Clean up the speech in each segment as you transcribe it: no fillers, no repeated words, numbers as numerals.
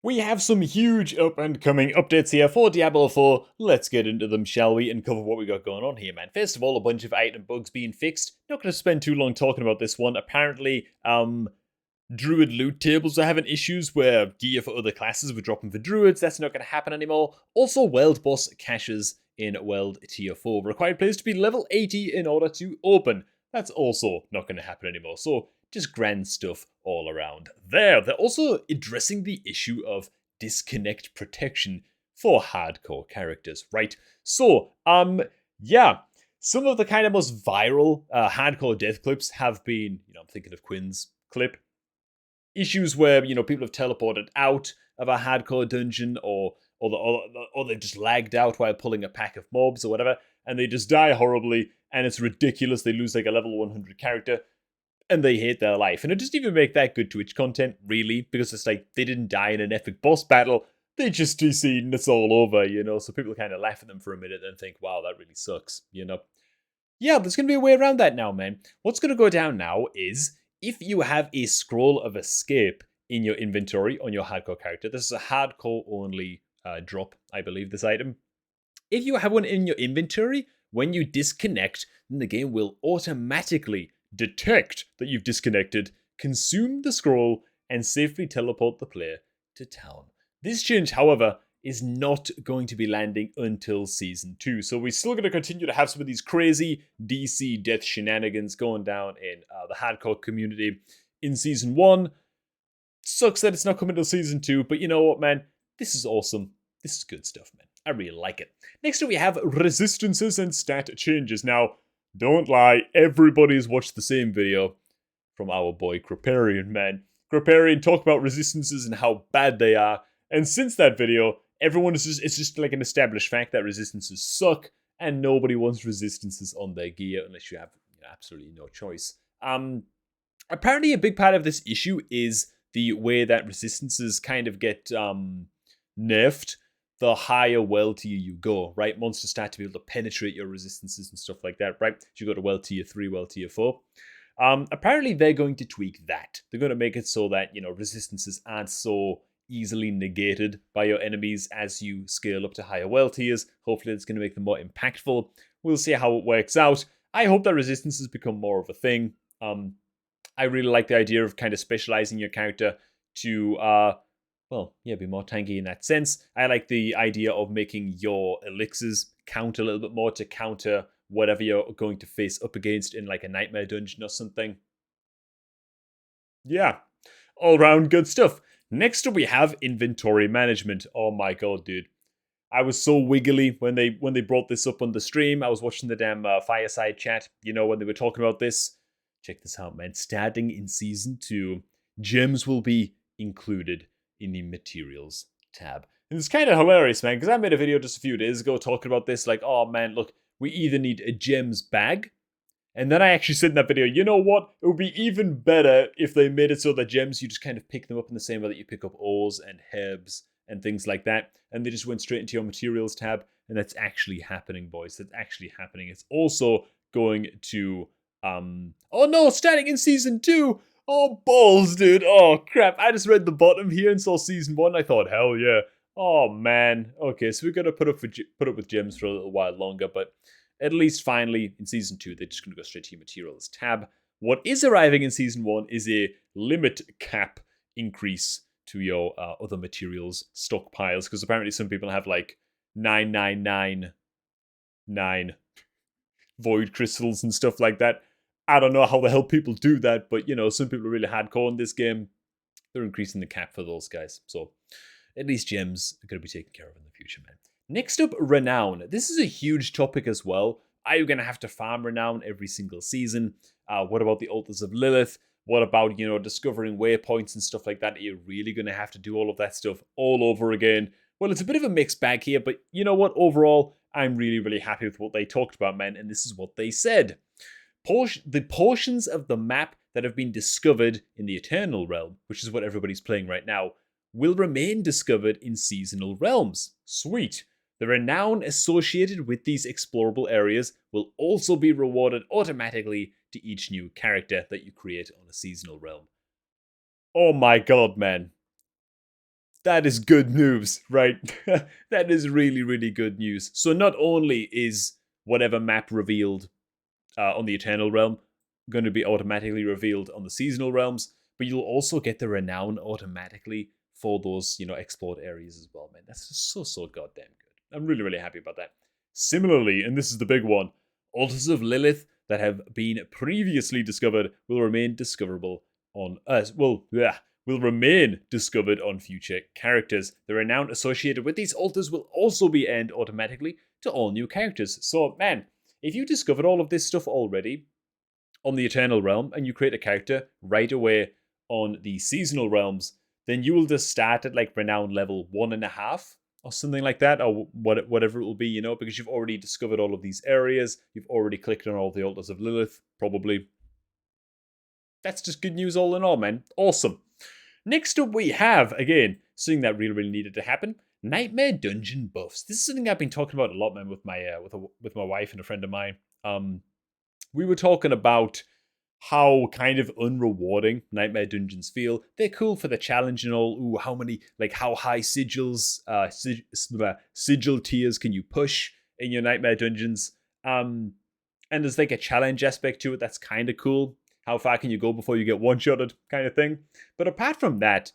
We have some huge up-and-coming updates here for Diablo 4. Let's get into them, shall we, and cover what we got going on here, man. First of all, a bunch of item bugs being fixed. Not going to spend too long talking about this one. Apparently, Druid loot tables are having issues where gear for other classes were dropping for Druids. That's not going to happen anymore. Also, World Boss caches in World Tier 4 required players to be level 80 in order to open. That's also not going to happen anymore. So, just grand stuff all around there. They're also addressing the issue of disconnect protection for hardcore characters, right? So, yeah, some of the kind of most viral hardcore death clips have been, I'm thinking of Quinn's clip, issues where, people have teleported out of a hardcore dungeon or they've just lagged out while pulling a pack of mobs or whatever, and they just die horribly, and it's ridiculous. They lose like a level 100 character, and they hate their life. And it doesn't even make that good Twitch content, really, because it's like they didn't die in an epic boss battle. They just see and it's all over, so people kind of laugh at them for a minute and think, wow, that really sucks, Yeah, there's going to be a way around that now, man. What's going to go down now is if you have a scroll of escape in your inventory on your hardcore character, this is a hardcore only drop, I believe, this item. If you have one in your inventory, when you disconnect, then the game will automatically detect that you've disconnected, consume the scroll, and safely teleport the player to town. This change, however, is not going to be landing until Season 2, so we're still going to continue to have some of these crazy DC death shenanigans going down in the hardcore community in Season 1. Sucks that it's not coming till Season 2, but you know what, man? This is awesome. This is good stuff, man. I really like it. Next up, we have resistances and stat changes. Now, don't lie, everybody's watched the same video from our boy Kriparian, man. Kriparian talked about resistances and how bad they are, and since that video, everyone is it's just like an established fact that resistances suck, and nobody wants resistances on their gear unless you have absolutely no choice. Apparently, a big part of this issue is the way that resistances kind of get nerfed the higher world tier you go, right? Monsters start to be able to penetrate your resistances and stuff like that, right? As you go to world tier 3, world tier 4. Apparently, they're going to tweak that. They're going to make it so that, resistances aren't so easily negated by your enemies as you scale up to higher world tiers. Hopefully, it's going to make them more impactful. We'll see how it works out. I hope that resistances become more of a thing. I really like the idea of kind of specializing your character to be more tanky in that sense. I like the idea of making your elixirs count a little bit more to counter whatever you're going to face up against in like a nightmare dungeon or something. Yeah, all round good stuff. Next up, we have inventory management. Oh my god, dude. I was so wiggly when they brought this up on the stream. I was watching the damn fireside chat, when they were talking about this. Check this out, man. Starting in Season 2, gems will be included in the materials tab. And it's kind of hilarious, man, because I made a video just a few days ago talking about this, like, oh man, look, we either need a gems bag, and then I actually said in that video, you know what, it would be even better if they made it so that gems, you just kind of pick them up in the same way that you pick up ores and herbs and things like that, and they just went straight into your materials tab, and that's actually happening, boys. That's actually happening. It's also going to, oh no, starting in Season 2, oh, balls, dude. Oh, crap. I just read the bottom here and saw Season 1. I thought, hell yeah. Oh, man. Okay, so we're going to put up with gems for a little while longer, but at least finally in Season 2, they're just going to go straight to your materials tab. What is arriving in Season 1 is a limit cap increase to your other materials stockpiles, because apparently some people have like 9999 void crystals and stuff like that. I don't know how the hell people do that, but some people are really hardcore in this game. They're increasing the cap for those guys. So at least gems are going to be taken care of in the future, man. Next up, Renown. This is a huge topic as well. Are you going to have to farm Renown every single season? What about the Altars of Lilith? What about, discovering waypoints and stuff like that? Are you really going to have to do all of that stuff all over again? Well, it's a bit of a mixed bag here, but you know what? Overall, I'm really, really happy with what they talked about, man, and this is what they said. The portions of the map that have been discovered in the Eternal Realm, which is what everybody's playing right now, will remain discovered in Seasonal Realms. Sweet. The renown associated with these explorable areas will also be rewarded automatically to each new character that you create on a Seasonal Realm. Oh my god, man. that is good news, right? That is really, really good news. So not only is whatever map revealed on the Eternal Realm going to be automatically revealed on the Seasonal Realms, but you'll also get the Renown automatically for those, explored areas as well, man. That's just so goddamn good. I'm really, really happy about that. Similarly, and this is the big one, altars of Lilith that have been previously discovered will remain discoverable on us. Will remain discovered on future characters. The renown associated with these altars will also be earned automatically to all new characters. So, man, if you discovered all of this stuff already on the Eternal Realm and you create a character right away on the Seasonal Realms, then you will just start at like Renown level 1.5 or something like that, or whatever it will be, because you've already discovered all of these areas, you've already clicked on all the altars of Lilith, probably. That's just good news all in all, man. Awesome. Next up we have, again, something that really, really needed to happen, Nightmare Dungeon buffs. This is something I've been talking about a lot, man, with my wife and a friend of mine. We were talking about how kind of unrewarding Nightmare Dungeons feel. They're cool for the challenge and all. Ooh, how high sigils, sigil tiers can you push in your Nightmare Dungeons? And there's like a challenge aspect to it that's kind of cool. How far can you go before you get one-shotted kind of thing. But apart from that,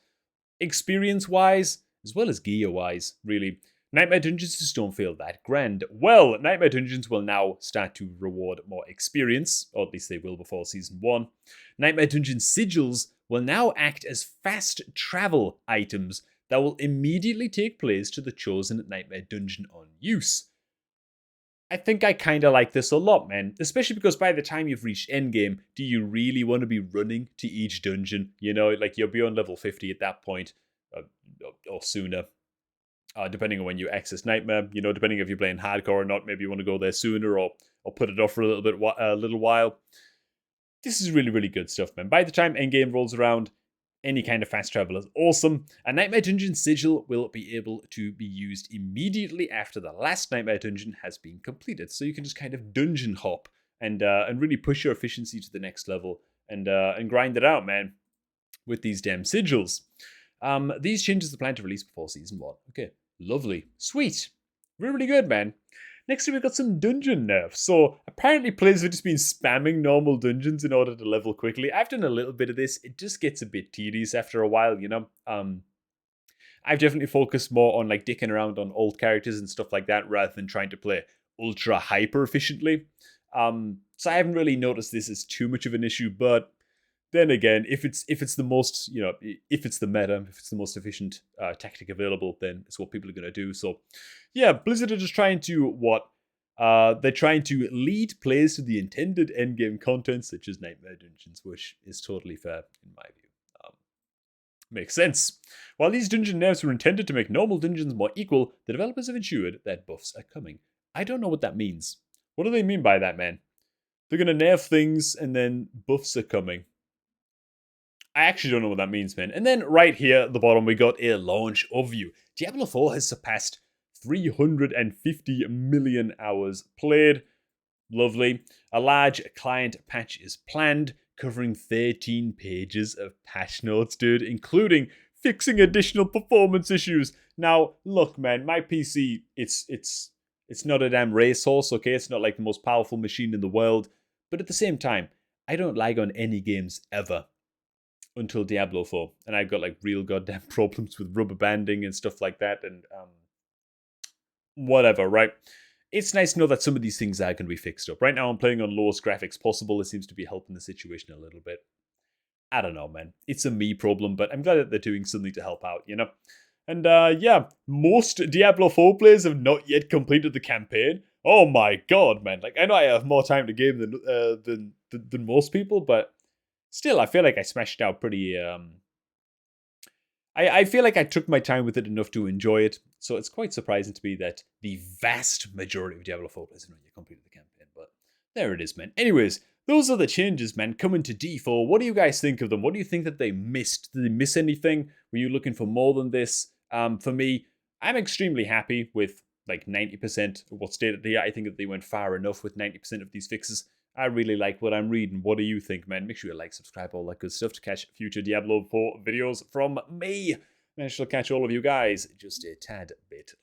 experience-wise, as well as gear-wise, really, Nightmare Dungeons just don't feel that grand. Well, Nightmare Dungeons will now start to reward more experience, or at least they will before Season 1. Nightmare Dungeon sigils will now act as fast travel items that will immediately take place to the chosen Nightmare Dungeon on use. I think I kind of like this a lot, man. Especially because by the time you've reached endgame, do you really want to be running to each dungeon? Like you're beyond level 50 at that point, or sooner. Depending on when you access Nightmare, depending if you're playing hardcore or not, maybe you want to go there sooner or put it off for a little while. This is really, really good stuff, man. By the time endgame rolls around, any kind of fast travel is awesome. A Nightmare Dungeon sigil will be able to be used immediately after the last Nightmare Dungeon has been completed. So you can just kind of dungeon hop and really push your efficiency to the next level and grind it out, man, with these damn sigils. These changes are planned to release before Season 1. Okay, lovely. Sweet. Really, really good, man. Next we've got some dungeon nerfs. So apparently players have just been spamming normal dungeons in order to level quickly. I've done a little bit of this. It just gets a bit tedious after a while, I've definitely focused more on like dicking around on old characters and stuff like that rather than trying to play ultra hyper efficiently. So I haven't really noticed this as too much of an issue, but then again, if it's the most, if it's the meta, if it's the most efficient tactic available, then it's what people are going to do. So, yeah, Blizzard are just trying to they're trying to lead players to the intended endgame content, such as Nightmare Dungeons, which is totally fair in my view. Makes sense. While these dungeon nerfs were intended to make normal dungeons more equal, the developers have ensured that buffs are coming. I don't know what that means. What do they mean by that, man? They're going to nerf things and then buffs are coming. I actually don't know what that means, man. And then right here at the bottom, we got a launch overview. Diablo 4 has surpassed 350 million hours played. Lovely. A large client patch is planned, covering 13 pages of patch notes, dude, including fixing additional performance issues. Now, look, man, my PC, it's not a damn racehorse, okay? It's not like the most powerful machine in the world. But at the same time, I don't lag on any games ever. Until Diablo 4. And I've got like real goddamn problems with rubber banding and stuff like that. And whatever, right? It's nice to know that some of these things are going to be fixed up. Right now I'm playing on lowest graphics possible. It seems to be helping the situation a little bit. I don't know, man. It's a me problem, but I'm glad that they're doing something to help out, And yeah, most Diablo 4 players have not yet completed the campaign. Oh my god, man. Like, I know I have more time to game than most people, but still, I feel like I smashed out pretty. I feel like I took my time with it enough to enjoy it, so it's quite surprising to me that the vast majority of Diablo 4 players have not yet completed the campaign, but there it is, man. Anyways, those are the changes, man, coming to D4. What do you guys think of them? What do you think that they missed? Did they miss anything? Were you looking for more than this? For me, I'm extremely happy with like 90% of what's stated here. I think that they went far enough with 90% of these fixes. I really like what I'm reading. What do you think, man? Make sure you like, subscribe, all that good stuff to catch future Diablo 4 videos from me. And I shall catch all of you guys just a tad bit